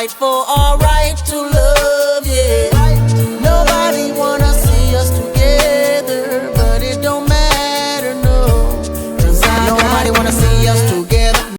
fight for our right to love, yeah. Nobody wanna see us together, but it don't matter, no. 'Cause nobody wanna see us together.